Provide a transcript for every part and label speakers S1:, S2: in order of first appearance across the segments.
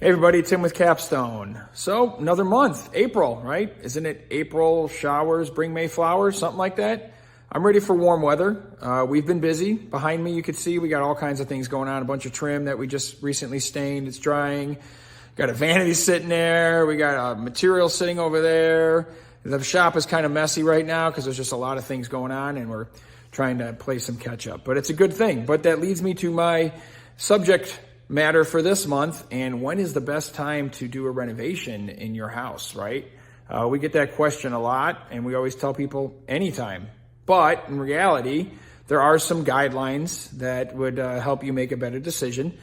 S1: Hey everybody, Tim with Capstone. So another month, April, right? Isn't it April showers bring May flowers, something like that? I'm ready for warm weather. We've been busy. Behind me, you can see we got all kinds of things going on. A bunch of trim that we just recently stained. It's drying. Got a vanity sitting there. We got a material sitting over there. The shop is kind of messy right now because there's just a lot of things going on and we're trying to play some catch up. But it's a good thing. But that leads me to my subject matter for this month, and when is the best time to do a renovation in your house, right? We get that question a lot, and we always tell people anytime. But in reality, there are some guidelines that would help you make a better decision.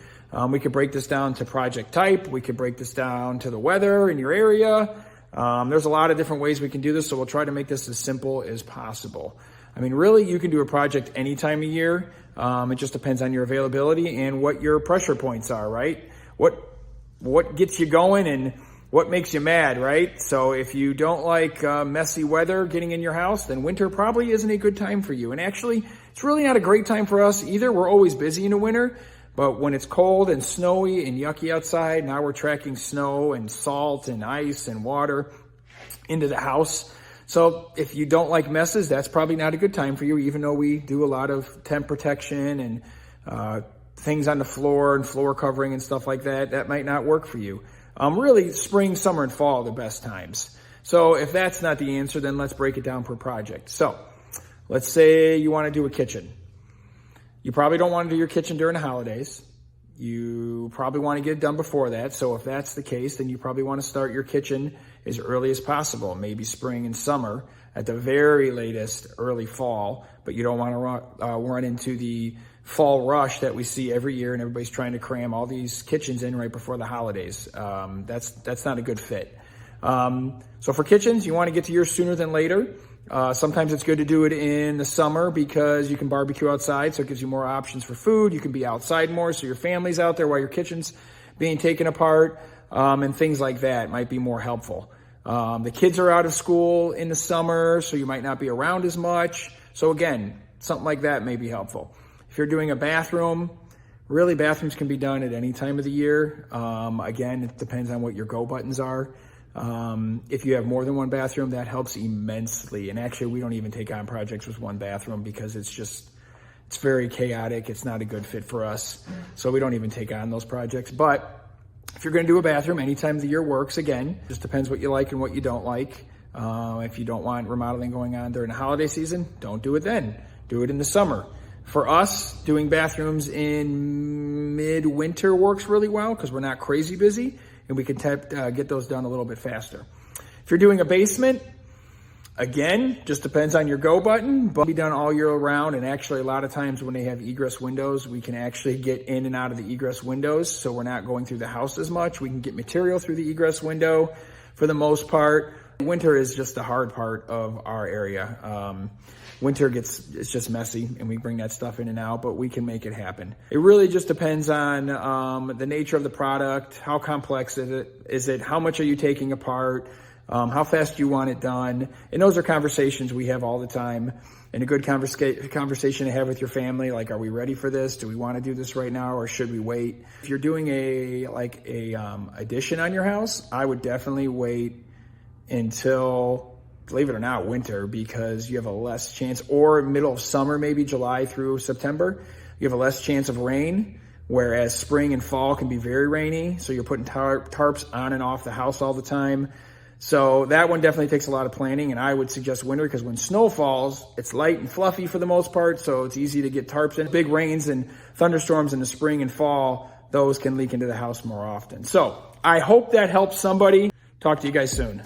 S1: We could break this down to project type. We could break this down to the weather in your area. There's a lot of different ways we can do this, so we'll try to make this as simple as possible. I mean, really, you can do a project any time of year. It just depends on your availability and what your pressure points are, right? What gets you going and what makes you mad, right? So if you don't like messy weather getting in your house, then winter probably isn't a good time for you. And actually, it's really not a great time for us either. We're always busy in the winter, but when it's cold and snowy and yucky outside, now we're tracking snow and salt and ice and water into the house. So if you don't like messes, that's probably not a good time for you, even though we do a lot of temp protection and things on the floor and floor covering and stuff like that. That might not work for you. Really, spring, summer, and fall are the best times. So if that's not the answer, then let's break it down per project. So let's say you want to do a kitchen. You probably don't want to do your kitchen during the holidays. You probably want to get it done before that. So if that's the case, then you probably want to start your kitchen as early as possible, maybe spring and summer, at the very latest, early fall. But you don't want to run into the fall rush that we see every year, and everybody's trying to cram all these kitchens in right before the holidays. That's not a good fit. So for kitchens, you want to get to yours sooner than later. Sometimes it's good to do it in the summer because you can barbecue outside, so it gives you more options for food. You can be outside more, so your family's out there while your kitchen's being taken apart, and things like that might be more helpful. The kids are out of school in the summer, so you might not be around as much. So again, something like that may be helpful. If you're doing a bathroom, really bathrooms can be done at any time of the year. Again, it depends on what your go buttons are. If you have more than one bathroom, that helps immensely. And actually, we don't even take on projects with one bathroom because it's very chaotic. It's not a good fit for us. So we don't even take on those projects. But if you're going to do a bathroom, any time of the year works. Again, just depends what you like and what you don't like. If you don't want remodeling going on during the holiday season, don't do it then. Do it in the summer. For us, doing bathrooms in mid-winter works really well because we're not crazy busy, and we can get those done a little bit faster. If you're doing a basement, again, just depends on your go button, but be done all year round. And actually, a lot of times when they have egress windows, we can actually get in and out of the egress windows, so we're not going through the house as much. We can get material through the egress window for the most part. Winter is just the hard part of our area. Winter it's just messy, and we bring that stuff in and out, but we can make it happen. It really just depends on the nature of the product, how complex is it, how much are you taking apart, how fast do you want it done, and those are conversations we have all the time. And a good conversation to have with your family, like, are we ready for this? Do we want to do this right now, or should we wait? If you're doing a addition on your house, I would definitely wait until, believe it or not, winter, because you have a less chance, or middle of summer, maybe July through September, you have a less chance of rain, whereas spring and fall can be very rainy. So you're putting tarps on and off the house all the time. So that one definitely takes a lot of planning, and I would suggest winter because when snow falls, it's light and fluffy for the most part, so it's easy to get tarps in. Big rains and thunderstorms in the spring and fall, those can leak into the house more often. So I hope that helps somebody. Talk to you guys soon.